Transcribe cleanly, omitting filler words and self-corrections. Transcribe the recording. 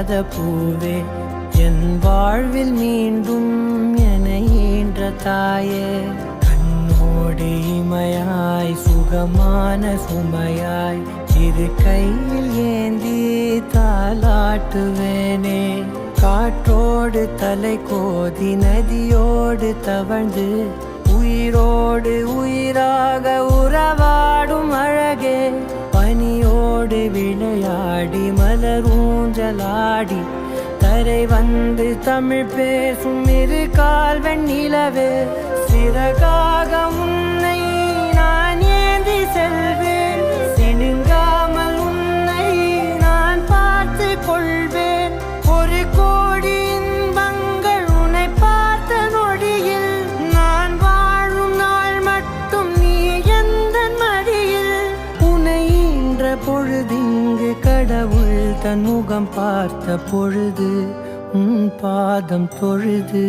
பாத பூவே என் வாழ்வில் மீண்டும் என ஈன்ற தாயே கண்ணோடு இமையாய் சுகமான சுமையாய் இரு கையில் ஏந்தி தாலாட்டுவேனே காற்றோடு தலை கோதி நதியோடு தவழ்ந்து உயிரோடு உயிராக உறவாடும் அழகே பனியோடு விளையாடி மலரூஞ்சலாடி தரை வந்து தமிழ் பேசும் இரு கால் வெண்ணிலவே சிறகாக உன்னை நான் ஏந்தி செல்வேன் சினுங்காமல் உன்னை நான் பார்த்து கொள்வேன் ஒரு கோடி இன்பங்கள் உன்னை பார்த்த நொடியில் நான் வாழும் நாள் மட்டும் நீ எந்த மடியில் உன்னை ஈன்ற பொழுதிங்கு கடவுள் தன் முகம் பார்த்த பொழுது உன் பாதம் தொழுது